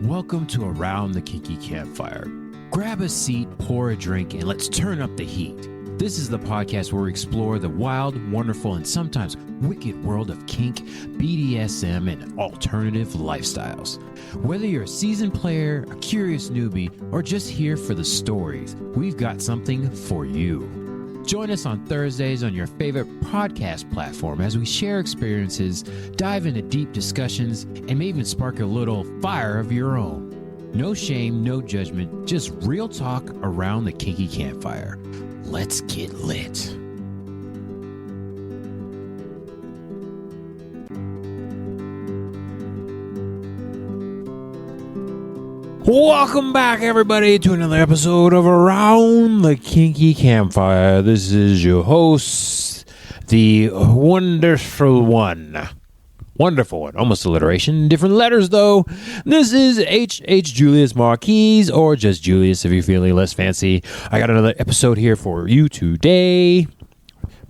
Welcome to Around the Kinky Campfire. Grab a seat, pour a drink, and let's turn up the heat. This is the podcast where we explore the wild, wonderful, and sometimes wicked world of kink, BDSM, and alternative lifestyles. Whether you're a seasoned player, a curious newbie, or just here for the stories, we've got something for you. Join us on Thursdays on your favorite podcast platform as we share experiences, dive into deep discussions, and may even spark a little fire of your own. No shame, no judgment, just real talk around the kinky campfire. Let's get lit. Welcome back, everybody, to another episode of Around the Kinky Campfire. This is your host, the wonderful one. Wonderful one. Almost alliteration. Different letters, though. This is Julius Marques, or just Julius if you're feeling less fancy. I got another episode here for you today.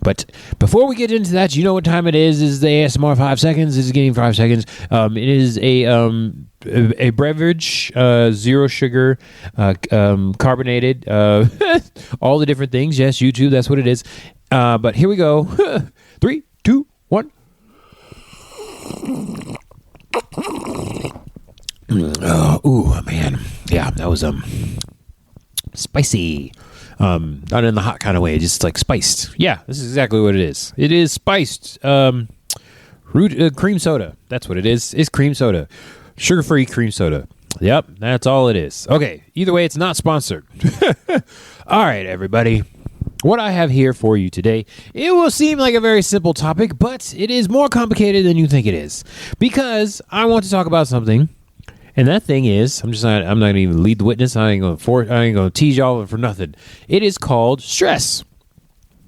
But before we get into that, you know what time it is. This is the ASMR 5 seconds. This is getting 5 seconds. It is a beverage, zero sugar, carbonated, all the different things. Yes, YouTube, that's what it is. But here we go. 3, 2, 1. Ooh, man. Yeah, that was spicy. Not in the hot kind of way, just like spiced. Yeah, this is exactly what it is. It is spiced cream soda. That's what it is. It's cream soda. Sugar-free cream soda. Yep, that's all it is. Okay, either way, it's not sponsored. All right, everybody. What I have here for you today, it will seem like a very simple topic, but it is more complicated than you think it is. Because I want to talk about something. And that thing is, I'm not going to even lead the witness. I ain't going to tease y'all for nothing. It is called stress.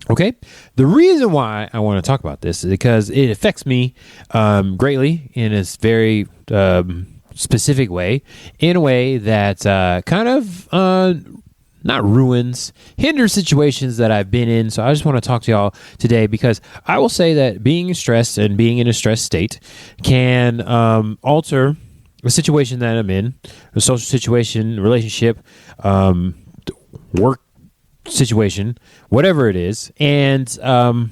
Okay? The reason why I want to talk about this is because it affects me greatly in a very specific way, in a way that kind of not ruins, hinders situations that I've been in. So I just want to talk to y'all today because I will say that being stressed and being in a stressed state can alter a situation that I'm in, a social situation, relationship, work situation, whatever it is. And I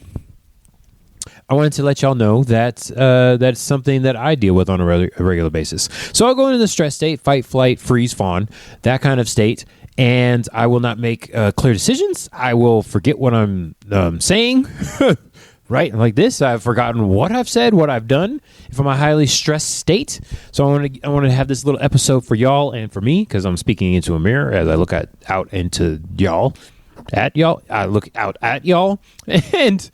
wanted to let y'all know that that's something that I deal with on a regular basis. So I'll go into the stress state, fight, flight, freeze, fawn, that kind of state. And I will not make clear decisions. I will forget what I'm saying. Right? Like this, I've forgotten what I've said, what I've done, if I'm a highly stressed state. So I want to have this little episode for y'all and for me, because I'm speaking into a mirror as I look out into y'all. I look out at y'all. And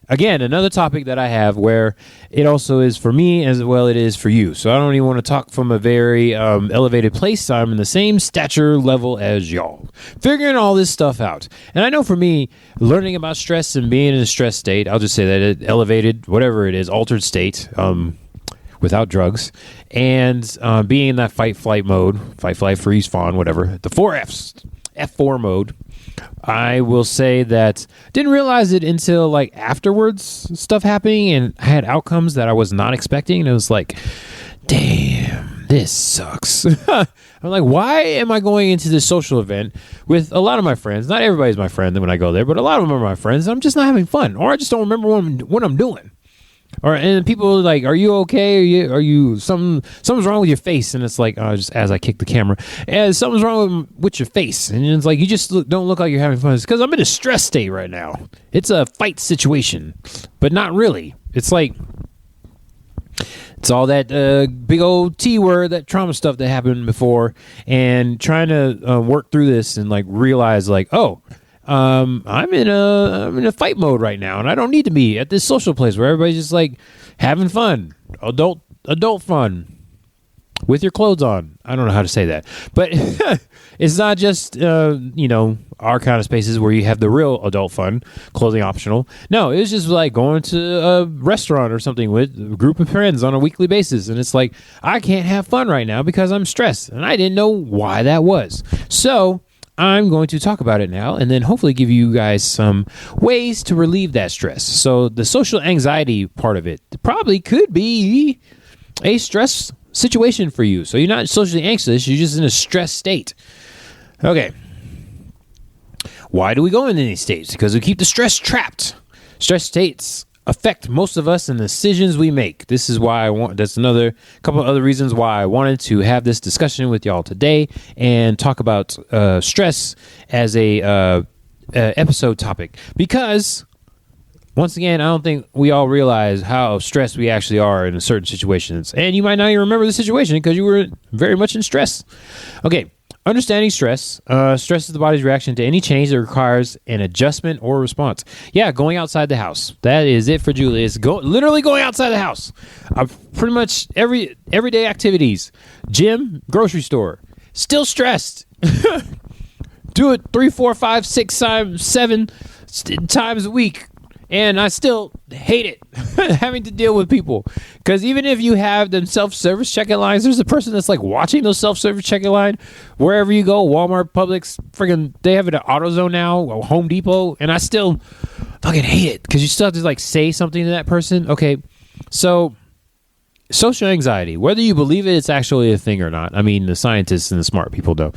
again, another topic that I have where it also is for me as well it is for you. So I don't even want to talk from a very elevated place. I'm in the same stature level as y'all. Figuring all this stuff out. And I know for me, learning about stress and being in a stress state, I'll just say that it elevated, whatever it is, altered state without drugs. And being in that fight, flight mode, fight, flight, freeze, fawn, whatever. The 4 Fs, F4 mode. I will say that didn't realize it until like afterwards stuff happening and I had outcomes that I was not expecting. And it was like, damn, this sucks. I'm like, why am I going into this social event with a lot of my friends? Not everybody's my friend when I go there, but a lot of them are my friends. I'm just not having fun, or I just don't remember what I'm doing. And people are like, are you okay? Are you something's wrong with your face? And it's like, just as I kick the camera, and something's wrong with your face. And it's like, you just don't look like you're having fun. It's because I'm in a stress state right now. It's a fight situation, but not really. It's like, it's all that big old T word, that trauma stuff that happened before, and trying to work through this and like realize like, oh, I'm in a fight mode right now, and I don't need to be at this social place where everybody's just like having fun, adult fun with your clothes on. I don't know how to say that, but it's not just our kind of spaces where you have the real adult fun, clothing optional. No, it was just like going to a restaurant or something with a group of friends on a weekly basis, and it's like I can't have fun right now because I'm stressed, and I didn't know why that was. So I'm going to talk about it now and then hopefully give you guys some ways to relieve that stress. So the social anxiety part of it probably could be a stress situation for you. So you're not socially anxious. You're just in a stress state. Okay. Why do we go into these states? Because we keep the stress trapped. Stress states affect most of us and the decisions we make. This is why that's another couple of other reasons why I wanted to have this discussion with y'all today and talk about stress as a episode topic. Because once again, I don't think we all realize how stressed we actually are in certain situations. And you might not even remember the situation because you were very much in stress. Okay. Understanding stress. Stress is the body's reaction to any change that requires an adjustment or response. Yeah, going outside the house. That is it for Julius. Literally going outside the house. Pretty much everyday activities. Gym, grocery store. Still stressed. Do it 3, 4, 5, 6 times, 7 times a week. And I still hate it, having to deal with people. Because even if you have them self-service check-in lines, there's a person that's like watching those self-service check-in line wherever you go, Walmart, Publix, friggin' they have it at AutoZone now, Home Depot, and I still fucking hate it because you still have to like say something to that person. Okay, so social anxiety, whether you believe it's actually a thing or not, I mean, the scientists and the smart people don't.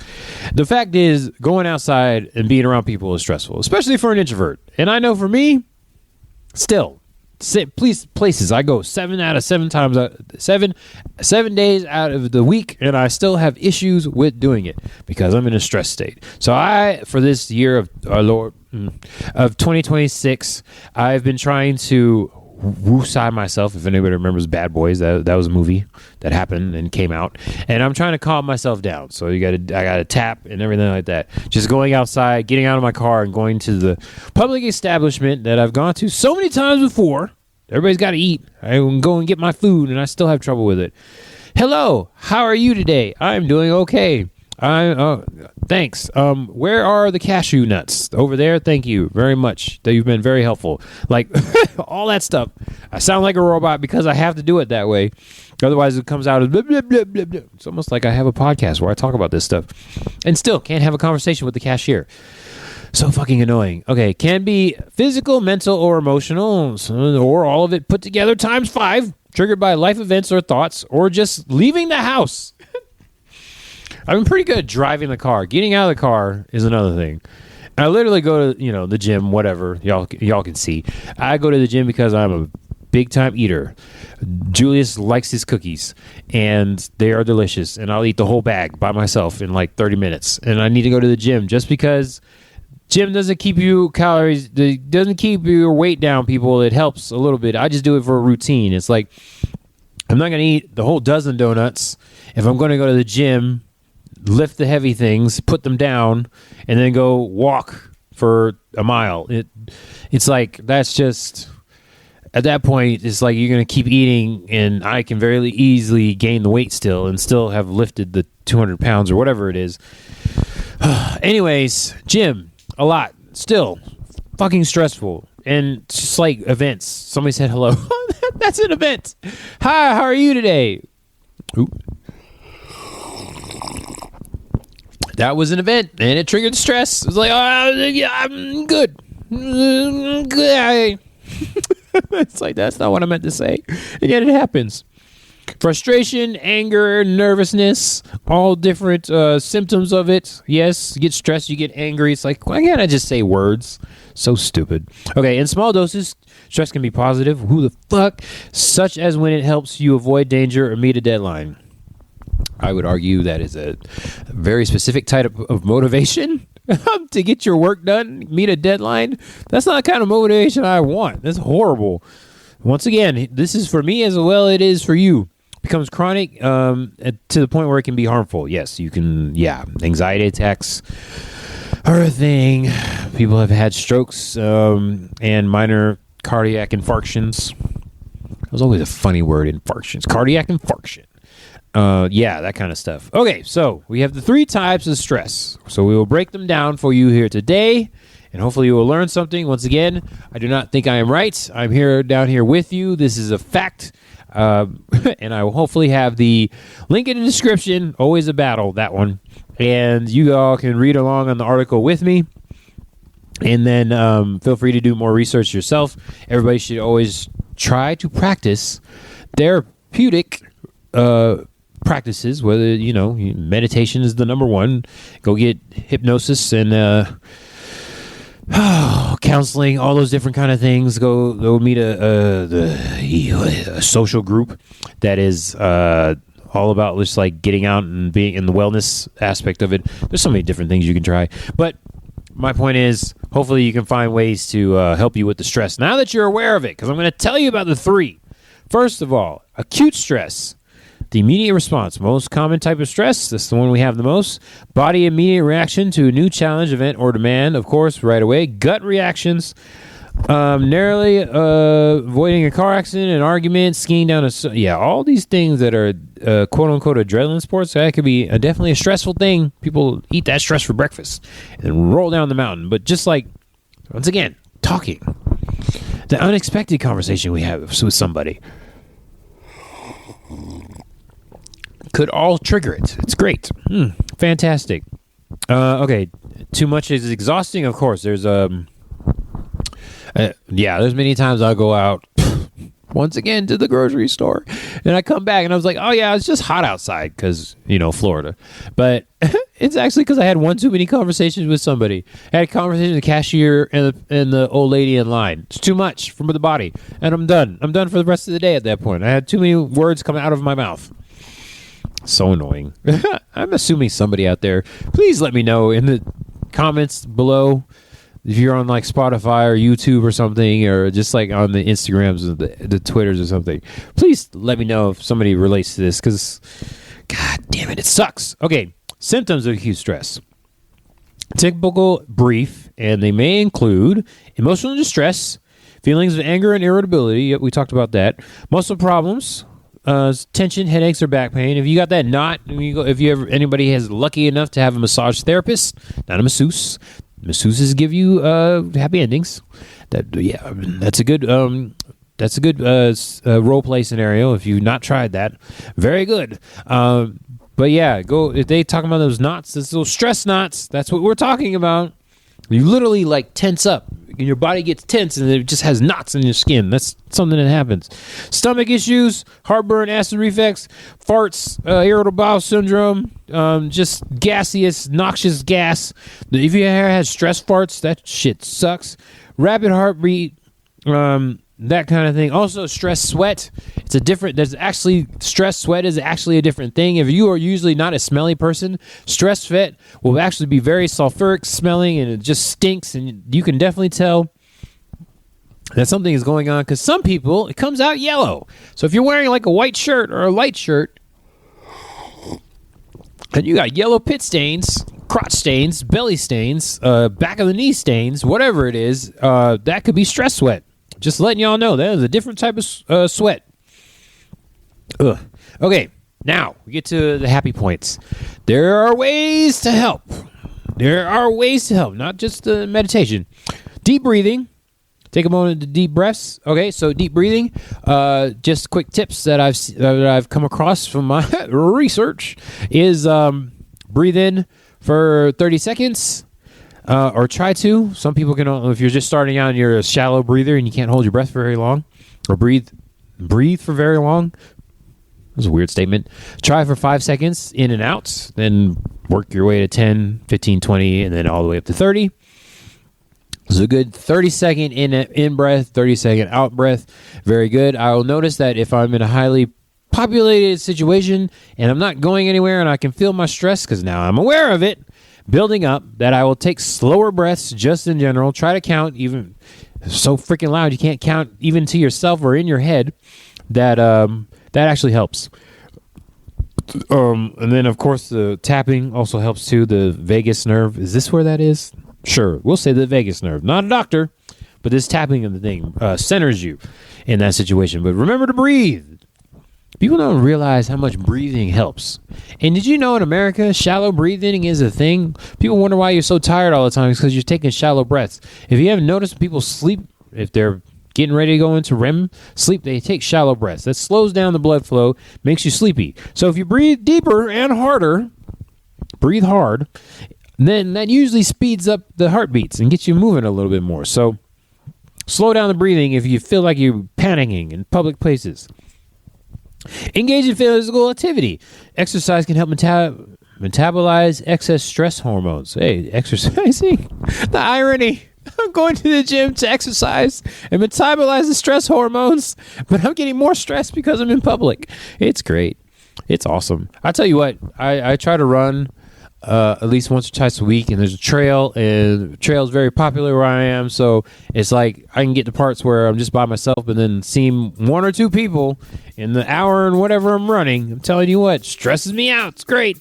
The fact is, going outside and being around people is stressful, especially for an introvert. And I know for me, still, places I go 7 days out of the week, and I still have issues with doing it because I'm in a stress state. So for this year of our Lord of 2026, I've been trying to woosah myself. If anybody remembers Bad Boys, that was a movie that happened and came out, and I'm trying to calm myself down. So I got to tap and everything like that. Just going outside, getting out of my car, and going to the public establishment that I've gone to so many times before. Everybody's got to eat. I can go and get my food, and I still have trouble with it. Hello, how are you today? I'm doing okay. Thanks. Where are the cashew nuts? Over there. Thank you very much. You've been very helpful. Like all that stuff. I sound like a robot because I have to do it that way. Otherwise, it comes out as blah, blah, blah, blah, blah. It's almost like I have a podcast where I talk about this stuff and still can't have a conversation with the cashier. So fucking annoying. Okay, can be physical, mental, or emotional, or all of it put together times 5, triggered by life events or thoughts, or just leaving the house. I'm pretty good at driving the car. Getting out of the car is another thing. I literally go to, the gym, whatever. Y'all can see. I go to the gym because I'm a big-time eater. Julius likes his cookies, and they are delicious, and I'll eat the whole bag by myself in like 30 minutes. And I need to go to the gym just because gym doesn't keep you calories, it doesn't keep your weight down, people. It helps a little bit. I just do it for a routine. It's like I'm not going to eat the whole dozen donuts if I'm going to go to the gym, lift the heavy things, put them down, and then go walk for a mile. It's like, that's just, at that point, it's like you're going to keep eating, and I can very easily gain the weight still and still have lifted the 200 pounds or whatever it is. Anyways, gym, a lot. Still, fucking stressful. And just like events. Somebody said hello. That's an event. Hi, how are you today? Ooh. That was an event, and it triggered stress. It was like, yeah, I'm good. Good. It's like, that's not what I meant to say. And yet it happens. Frustration, anger, nervousness, all different symptoms of it. Yes, you get stressed, you get angry. It's like, why can't I just say words? So stupid. Okay, in small doses, stress can be positive. Who the fuck? Such as when it helps you avoid danger or meet a deadline. I would argue that is a very specific type of motivation to get your work done, meet a deadline. That's not the kind of motivation I want. That's horrible. Once again, this is for me as well it is for you. Becomes chronic to the point where it can be harmful. Yes, you can, anxiety attacks are a thing. People have had strokes and minor cardiac infarctions. That was always a funny word, infarctions. Cardiac infarction. That kind of stuff. Okay, so we have the 3 types of stress. So we will break them down for you here today, and hopefully you will learn something. Once again, I do not think I am right. I'm down here with you. This is a fact. And I will hopefully have the link in the description. Always a battle, that one. And you all can read along on the article with me. And then feel free to do more research yourself. Everybody should always try to practice therapeutic practices, whether, meditation is the number one. Go get hypnosis and counseling, all those different kind of things. Go meet a social group that is all about just like getting out and being in the wellness aspect of it. There's so many different things you can try, but my point is, hopefully you can find ways to help you with the stress now that you're aware of it, because I'm going to tell you about the 3. First of all, acute stress, the immediate response, most common type of stress. That's the one we have the most. Body immediate reaction to a new challenge, event, or demand, of course, right away. Gut reactions, narrowly avoiding a car accident, an argument, skiing down all these things that are quote unquote adrenaline sports. That could be definitely a stressful thing. People eat that stress for breakfast and roll down the mountain. But just like, once again, talking, the unexpected conversation we have with somebody could all trigger it. It's great. Fantastic. Okay. Too much is exhausting. Of course, there's there's many times I'll go out once again to the grocery store and I come back and I was like, oh yeah, it's just hot outside because, Florida. But it's actually because I had one too many conversations with somebody. I had a conversation with the cashier and the old lady in line. It's too much for the body. And I'm done. I'm done for the rest of the day at that point. I had too many words coming out of my mouth. So annoying. I'm assuming somebody out there, please let me know in the comments below if you're on like Spotify or YouTube or something, or just like on the Instagrams or the Twitters or something. Please let me know if somebody relates to this, because god damn it sucks. Okay, symptoms of acute stress. Typical, brief, and they may include emotional distress, feelings of anger and irritability. We talked about that. Muscle problems, tension, headaches, or back pain. If you got that knot, anybody is lucky enough to have a massage therapist, not a masseuse. Masseuses give you happy endings. That's a good role play scenario. If you've not tried that, very good. But yeah, if they talking about those knots, those little stress knots. That's what we're talking about. You literally like tense up, and your body gets tense, and it just has knots in your skin. That's something that happens. Stomach issues, heartburn, acid reflux, farts, irritable bowel syndrome, just gaseous, noxious gas. If you ever had stress farts, that shit sucks. Rapid heartbeat, that kind of thing. Also, stress sweat. Stress sweat is actually a different thing. If you are usually not a smelly person, stress sweat will actually be very sulfuric smelling, and it just stinks, and you can definitely tell that something is going on, because some people, it comes out yellow. So if you're wearing like a white shirt or a light shirt, and you got yellow pit stains, crotch stains, belly stains, back of the knee stains, whatever it is, that could be stress sweat. Just letting y'all know, that is a different type of sweat. Ugh. Okay, now we get to the happy points. There are ways to help. Not just meditation. Deep breathing. Take a moment to deep breaths. Okay, so deep breathing. Just quick tips that I've come across from my research is breathe in for 30 seconds. Or try to. Some people can, if you're just starting out and you're a shallow breather and you can't hold your breath for very long, or breathe for very long. That's a weird statement. Try for 5 seconds in and out, then work your way to 10, 15, 20, and then all the way up to 30. So a good 30-second in breath, 30-second out breath. Very good. I will notice that if I'm in a highly populated situation and I'm not going anywhere and I can feel my stress because now I'm aware of it, building up, that I will take slower breaths just in general. Try to count even so freaking loud you can't count even to yourself or in your head. That actually helps. And then, of course, the tapping also helps too. The vagus nerve. Is this where that is? Sure. We'll say the vagus nerve. Not a doctor, but this tapping of the thing centers you in that situation. But remember to breathe. People don't realize how much breathing helps. And did you know in America, shallow breathing is a thing? People wonder why you're so tired all the time. It's because you're taking shallow breaths. If you haven't noticed, people sleep, if they're getting ready to go into REM sleep, they take shallow breaths. That slows down the blood flow, makes you sleepy. So if you breathe deeper and harder, breathe hard, then that usually speeds up the heartbeats and gets you moving a little bit more. So slow down the breathing if you feel like you're panicking in public places. Engage in physical activity. Exercise can help metabolize excess stress hormones. Hey, exercising. The irony. I'm going to the gym to exercise and metabolize the stress hormones, but I'm getting more stressed because I'm in public. It's great. It's awesome. I tell you what, I try to run at least once or twice a week, and there's a trail, and the trail is very popular where I am, so it's like I can get to parts where I'm just by myself and then seeing one or two people in the hour and whatever I'm running. I'm telling you what, stresses me out. It's great.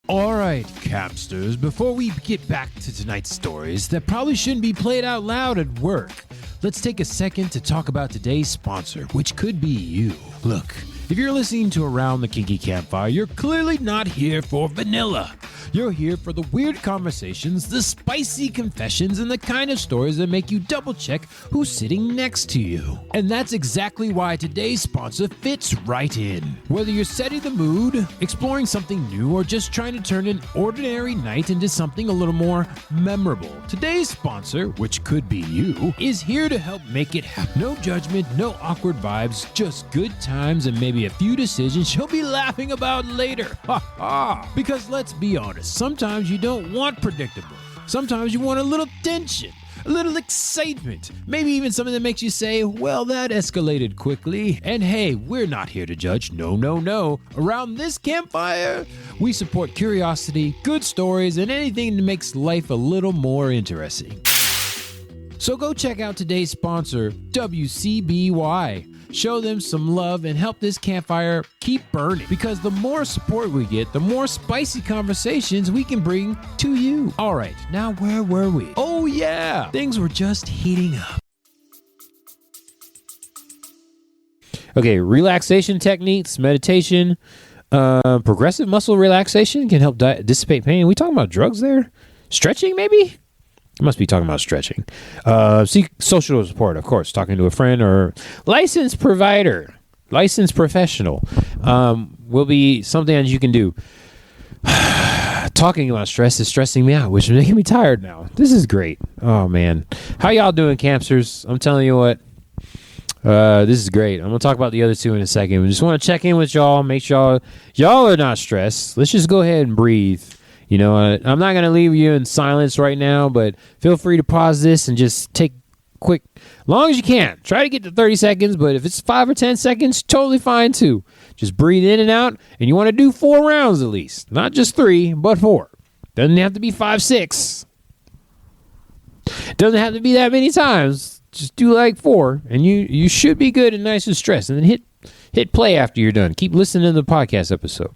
All right, Capsters, before we get back to tonight's stories that probably shouldn't be played out loud at work, let's take a second to talk about today's sponsor, which could be you. Look, if you're listening to Around the Kinky Campfire, you're clearly not here for vanilla. You're here for the weird conversations, the spicy confessions, and the kind of stories that make you double check who's sitting next to you. And that's exactly why today's sponsor fits right in. Whether you're setting the mood, exploring something new, or just trying to turn an ordinary night into something a little more memorable, today's sponsor, which could be you, is here to help make it happen. No judgment, no awkward vibes, just good times and maybe a few decisions you'll be laughing about later. Ha ha! Because let's be honest, sometimes you don't want predictable. Sometimes you want a little tension, a little excitement, maybe even something that makes you say, well, that escalated quickly. And hey, we're not here to judge. No, no, no. Around this campfire, we support curiosity, good stories, and anything that makes life a little more interesting. So go check out today's sponsor, WCBY. Show them some love and help this campfire keep burning, because the more support we get, the more spicy conversations we can bring to you. All right, now where were we? Oh yeah, things were just heating up. Okay, relaxation techniques, meditation, progressive muscle relaxation can help dissipate pain. Are we talking about drugs there? Stretching maybe? I must be talking about stretching. Seek social support, of course, talking to a friend or licensed provider, licensed professional will be something that you can do. Talking about stress is stressing me out, which is making me tired now. This is great. Oh, man. How y'all doing, campsters? I'm telling you what. This is great. I'm going to talk about the other two in a second. We just want to check in with y'all, make sure y'all are not stressed. Let's just go ahead and breathe. You know, I'm not going to leave you in silence right now, but feel free to pause this and just take quick, long as you can. Try to get to 30 seconds, but if it's 5 or 10 seconds, totally fine too. Just breathe in and out, and you want to do 4 rounds at least. Not just 3, but 4. Doesn't have to be 5, 6. Doesn't have to be that many times. Just do like 4, and you should be good and nice and stressed. And then hit play after you're done. Keep listening to the podcast episode.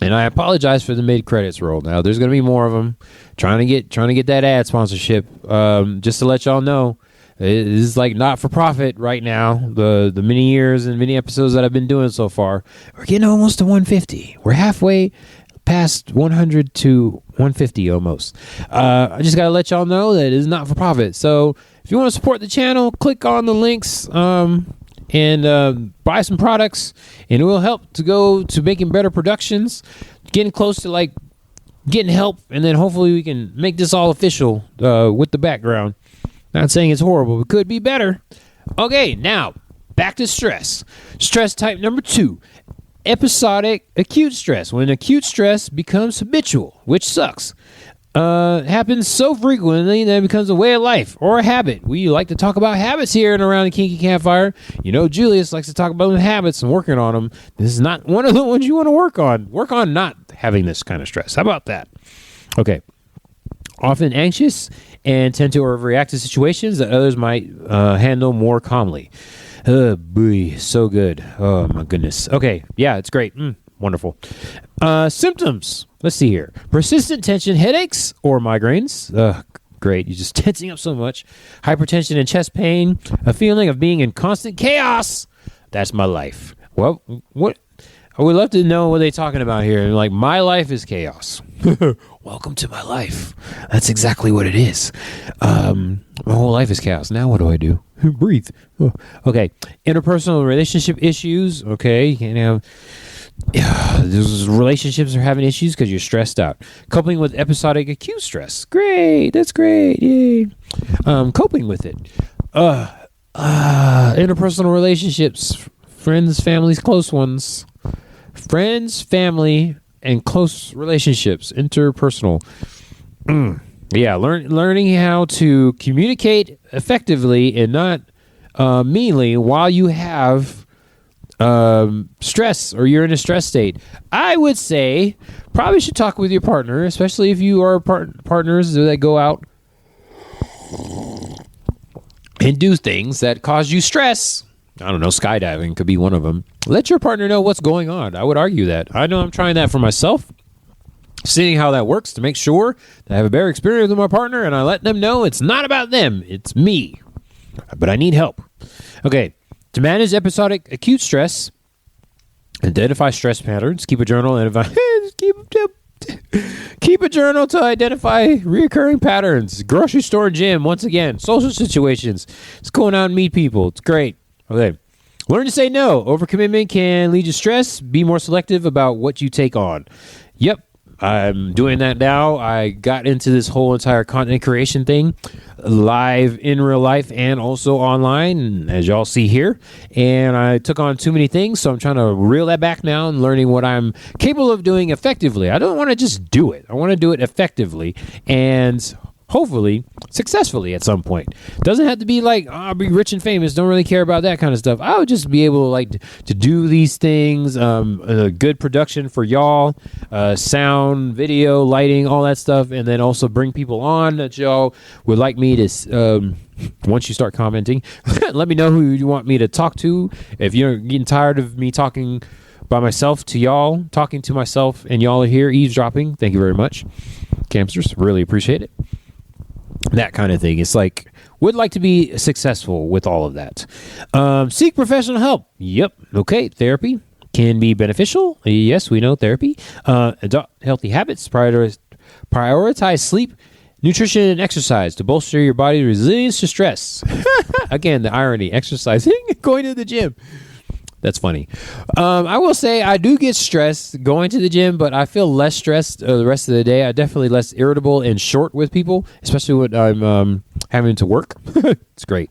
And I apologize for the mid-credits roll. Now, there's going to be more of them. Trying to get that ad sponsorship. Just to let y'all know, it is like not for profit right now. The many years and many episodes that I've been doing so far, we're getting almost to 150. We're halfway past 100 to 150 almost. I just got to let y'all know that it is not for profit. So if you want to support the channel, click on the links. And buy some products, and it will help to go to making better productions, getting close to like getting help, and then hopefully we can make this all official with the background. Not saying it's horrible, but could be better. Okay, now back to stress. Stress type number 2, episodic acute stress. When acute stress becomes habitual, which sucks. Happens so frequently that it becomes a way of life or a habit. We like to talk about habits here and around the Kinky Campfire. You know, Julius likes to talk about habits and working on them. This is not one of the ones you want to work on. Work on not having this kind of stress. How about that? Okay. Often anxious and tend to overreact to situations that others might handle more calmly. Oh, boy, so good. Oh, my goodness. Okay. Yeah, it's great. Wonderful. Symptoms. Let's see here. Persistent tension, headaches, or migraines. Great. You're just tensing up so much. Hypertension and chest pain. A feeling of being in constant chaos. That's my life. Well, what? I would love to know what they're talking about here. Like, my life is chaos. Welcome to my life. That's exactly what it is. My whole life is chaos. Now what do I do? Breathe. Oh. Okay. Interpersonal relationship issues. Okay. You can't have... those relationships are having issues because you're stressed out. Coupling with episodic acute stress. Great. That's great. Yay. Coping with it. Interpersonal relationships, friends, families, close ones. Friends, family, and close relationships, interpersonal. Yeah, learning how to communicate effectively and not meanly while you have stress or you're in a stress state. I would say probably should talk with your partner, especially if you are partners that go out and do things that cause you stress. I don't know, skydiving could be one of them. Let your partner know what's going on. I would argue that. I know I'm trying that for myself, seeing how that works to make sure that I have a better experience with my partner, and I let them know it's not about them, it's me. But I need help. Okay, to manage episodic acute stress, identify stress patterns, keep a journal, and keep a journal to identify recurring patterns. Grocery store, gym, once again, social situations. It's going out and meet people. It's great. Okay. Learn to say no. Overcommitment can lead to stress. Be more selective about what you take on. Yep. I'm doing that now. I got into this whole entire content creation thing live in real life and also online, as y'all see here. And I took on too many things, so I'm trying to reel that back now and learning what I'm capable of doing effectively. I don't want to just do it. I want to do it effectively and hopefully successfully at some point. Doesn't have to be like, oh, I'll be rich and famous. Don't really care about that kind of stuff. I would just be able to do these things. Good production for y'all, sound, video, lighting, all that stuff, and then also bring people on that y'all would like me to. Once you start commenting, let me know who you want me to talk to. If you're getting tired of me talking by myself to y'all, talking to myself, and y'all are here eavesdropping, thank you very much, Campsters. Really appreciate it. That kind of thing. It's like, would like to be successful with all of that. Seek professional help. Yep. Okay. Therapy can be beneficial. Yes, we know therapy. Adopt healthy habits. Prioritize sleep, nutrition, and exercise to bolster your body's resilience to stress. Again, the irony. Exercising, going to the gym. That's funny. I will say I do get stressed going to the gym, but I feel less stressed the rest of the day. I'm definitely less irritable and short with people, especially when I'm having to work. It's great.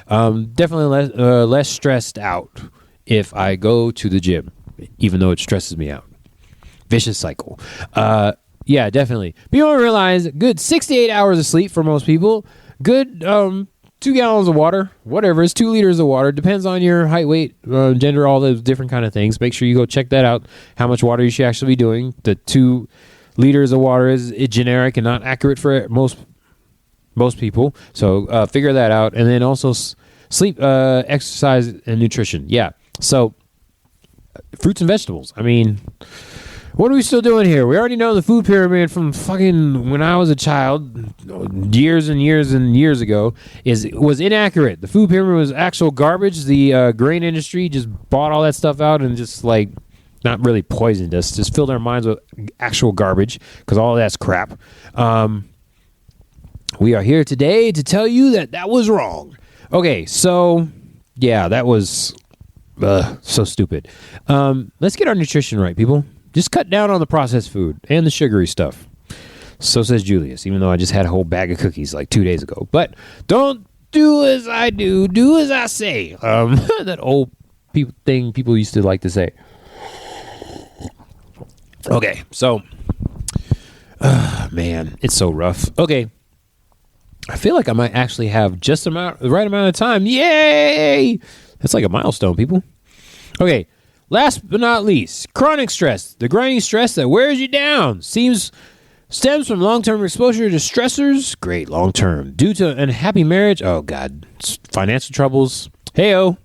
Definitely less stressed out if I go to the gym, even though it stresses me out. Vicious cycle. Yeah, definitely. But you don't realize, good 6 to 8 hours of sleep for most people. Good 2 gallons of water, whatever, it's 2 liters of water. Depends on your height, weight, gender, all those different kind of things. Make sure you go check that out, how much water you should actually be doing. The 2 liters of water is generic and not accurate for most people. So figure that out. And then also sleep, exercise, and nutrition. Yeah. So fruits and vegetables. I mean, what are we still doing here? We already know the food pyramid from fucking when I was a child, years and years and years ago, was inaccurate. The food pyramid was actual garbage. The grain industry just bought all that stuff out and just like not really poisoned us, just filled our minds with actual garbage because all of that's crap. We are here today to tell you that was wrong. Okay, so yeah, that was so stupid. Let's get our nutrition right, people. Just cut down on the processed food and the sugary stuff. So says Julius, even though I just had a whole bag of cookies like 2 days ago. But don't do as I do as I say. That old thing people used to like to say. Okay, so, man, it's so rough. Okay, I feel like I might actually have just the right amount of time. Yay! That's like a milestone, people. Okay. Last but not least, chronic stress, the grinding stress that wears you down, stems from long-term exposure to stressors. Great, long-term. Due to an unhappy marriage, oh God, financial troubles. Hey-oh.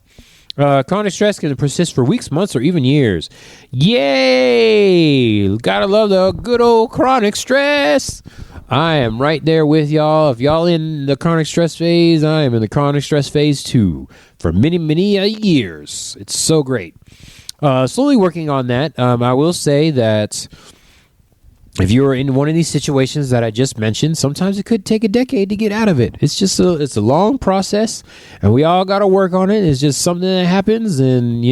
Chronic stress can persist for weeks, months, or even years. Yay! Gotta love the good old chronic stress. I am right there with y'all. If y'all in the chronic stress phase, I am in the chronic stress phase too. For many, many years. It's so great. Slowly working on that. I will say that if you're in one of these situations that I just mentioned, sometimes it could take a decade to get out of it. It's just it's a long process, and we all got to work on it. It's just something that happens, and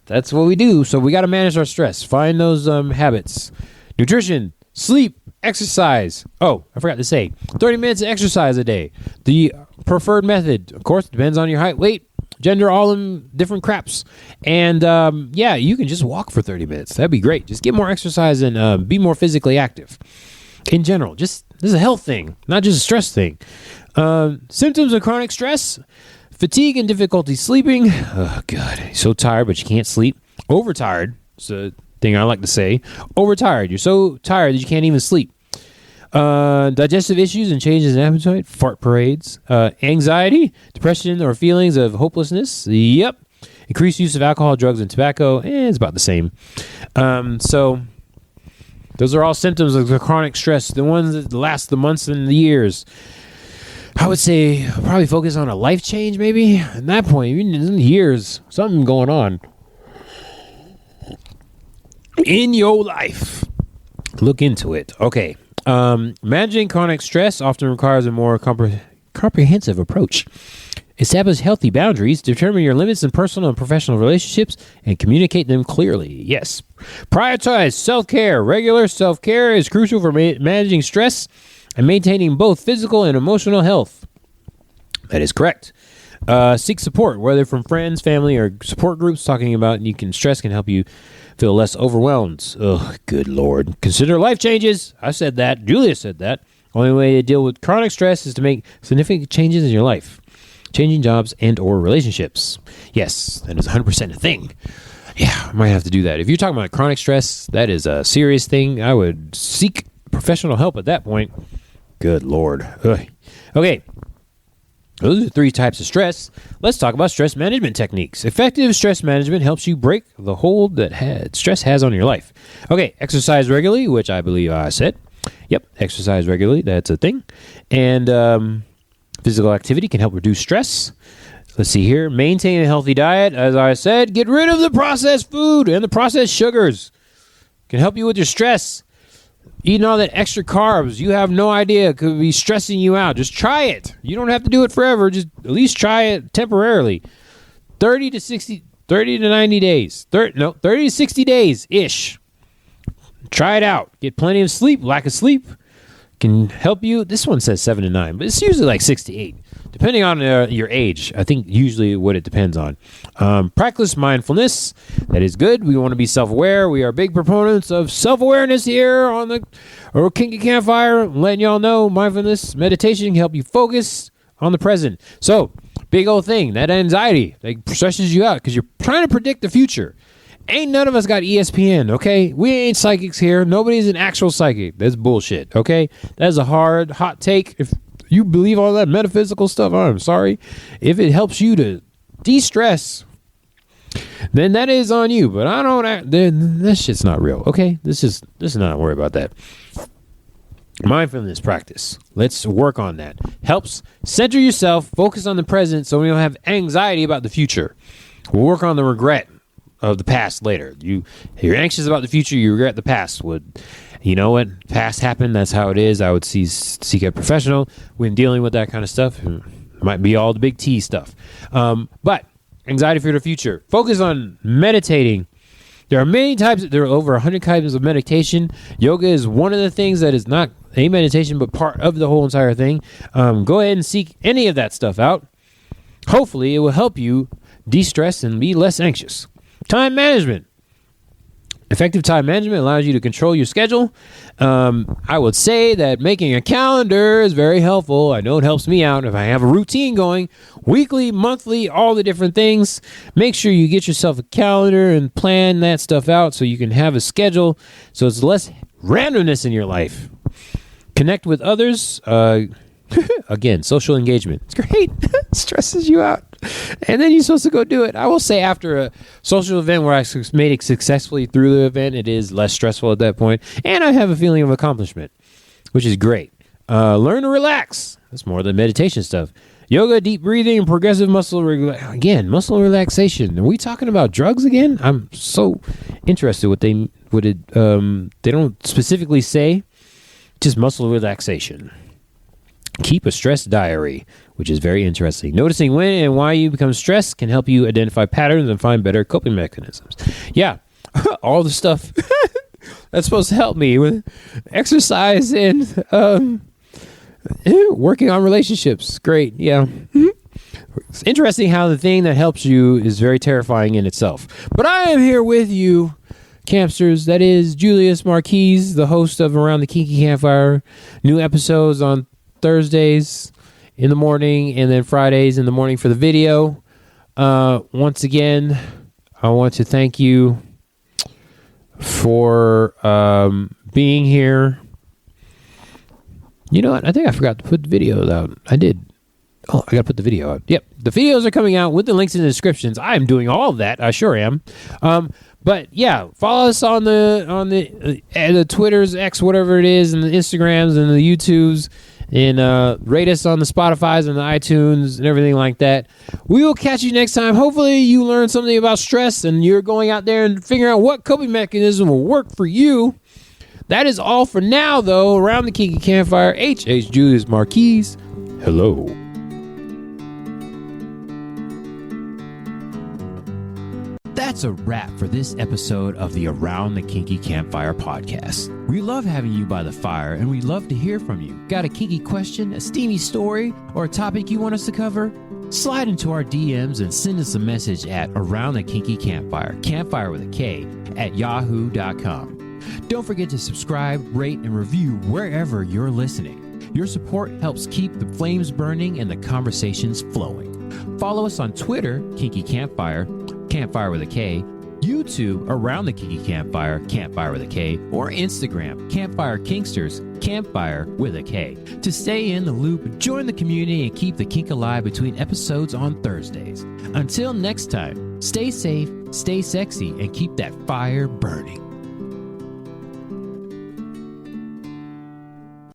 that's what we do. So we got to manage our stress. Find those habits. Nutrition. sleep, exercise. Oh, I forgot to say, 30 minutes of exercise a day. The preferred method, of course, depends on your height, weight, gender, all them different craps. And yeah, you can just walk for 30 minutes. That'd be great. Just get more exercise and be more physically active. In general, this is a health thing, not just a stress thing. Symptoms of chronic stress: fatigue and difficulty sleeping. Oh, God. You're so tired, but you can't sleep. Overtired. It's a thing I like to say. Overtired. You're so tired that you can't even sleep. Digestive issues and changes in appetite. Fart parades. Anxiety, depression, or feelings of hopelessness. Yep. Increased use of alcohol, drugs, and tobacco. It's about the same. So those are all symptoms of the chronic stress. The ones that last the months and the years. I would say probably focus on a life change, maybe. At that point, in years, something going on in your life. Look into it. Okay. Managing chronic stress often requires a more comprehensive approach. Establish healthy boundaries, determine your limits in personal and professional relationships, and communicate them clearly. Yes. Prioritize self-care. Regular self-care is crucial for managing stress and maintaining both physical and emotional health. That is correct. Seek support, whether from friends, family, or support groups. Talking about stress can help you feel less overwhelmed. Oh, good Lord. Consider life changes. I said that. Julius said that. Only way to deal with chronic stress is to make significant changes in your life. Changing jobs and or relationships. Yes, that is 100% a thing. Yeah, I might have to do that. If you're talking about chronic stress, that is a serious thing. I would seek professional help at that point. Good Lord. Ugh. Okay. Those are 3 types of stress. Let's talk about stress management techniques. Effective stress management helps you break the hold that stress has on your life. Okay, exercise regularly, which I believe I said. Yep, exercise regularly. That's a thing. And physical activity can help reduce stress. Let's see here. Maintain a healthy diet. As I said, get rid of the processed food and the processed sugars. Can help you with your stress. Eating all that extra carbs, you have no idea, could be stressing you out. Just try it. You don't have to do it forever. Just at least try it temporarily. 30 to 90 days. 30 to 60 days-ish. Try it out. Get plenty of sleep. Lack of sleep can help you. This one says 7 to 9, but it's usually like 6 to 8. Depending on your age, I think usually what it depends on. Practice mindfulness. That is good. We want to be self-aware. We are big proponents of self-awareness here on the Kinky Campfire. I'm letting y'all know mindfulness meditation can help you focus on the present. So, big old thing. That anxiety stresses you out because you're trying to predict the future. Ain't none of us got ESPN, okay? We ain't psychics here. Nobody's an actual psychic. That's bullshit, okay? That's a hot take. If you believe all that metaphysical stuff, I'm sorry. If it helps you to de-stress, then that is on you. But I don't. That shit's not real. Okay, this is not worry about that. Mindfulness practice. Let's work on that. Helps center yourself, focus on the present, so we don't have anxiety about the future. We'll work on the regret of the past later. You're anxious about the future. You regret the past. You know what? Past happened. That's how it is. I would seek a professional when dealing with that kind of stuff. It might be all the big T stuff. But anxiety for the future. Focus on meditating. There are many types. There are over 100 kinds of meditation. Yoga is one of the things that is not a meditation, but part of the whole entire thing. Go ahead and seek any of that stuff out. Hopefully, it will help you de-stress and be less anxious. Time management. Effective time management allows you to control your schedule. I would say that making a calendar is very helpful. I know it helps me out if I have a routine going, weekly, monthly, all the different things. Make sure you get yourself a calendar and plan that stuff out so you can have a schedule so it's less randomness in your life. Connect with others. Again, social engagement. It's great. Stresses you out. And then you're supposed to go do it. I will say after a social event where I made it successfully through the event, it is less stressful at that point. And I have a feeling of accomplishment, which is great. Learn to relax. That's more than meditation stuff. Yoga, deep breathing, and progressive muscle relaxation. Are we talking about drugs again? I'm so interested what they don't specifically say. Just muscle relaxation. Keep a stress diary, which is very interesting. Noticing when and why you become stressed can help you identify patterns and find better coping mechanisms. Yeah, all the stuff. That's supposed to help me with exercise and working on relationships. Great. Yeah. It's interesting how the thing that helps you is very terrifying in itself. But I am here with you, campsters. That is Julius Marques, the host of Around the Kinky Campfire. New episodes on Thursdays in the morning and then Fridays in the morning for the video. Once again, I want to thank you for being here. You know what? I think I forgot to put the videos out. I did. Oh, I got to put the video out. Yep. The videos are coming out with the links in the descriptions. I am doing all of that. I sure am. But yeah, follow us on the Twitters, X, whatever it is, and the Instagrams and the YouTubes, and rate us on the Spotifys and the iTunes and everything like that. We will catch you next time. Hopefully you learned something about stress and you're going out there and figuring out what coping mechanism will work for you. That is all for now, though. Around the Kinky Campfire, H.H. Julius Marques. Hello. That's a wrap for this episode of the Around the Kinky Campfire podcast. We love having you by the fire, and we love to hear from you. Got a kinky question, a steamy story, or a topic you want us to cover? Slide into our DMs and send us a message at Around the Kinky Campfire, campfire with a K, at yahoo.com. Don't forget to subscribe, rate, and review wherever you're listening. Your support helps keep the flames burning and the conversations flowing. Follow us on Twitter, Kinky Campfire, Campfire with a K, YouTube, Around the Kinky Campfire, Campfire with a K, or Instagram, Campfire Kinksters, Campfire with a K. To stay in the loop, join the community, and keep the kink alive between episodes on Thursdays. Until next time, stay safe, stay sexy, and keep that fire burning.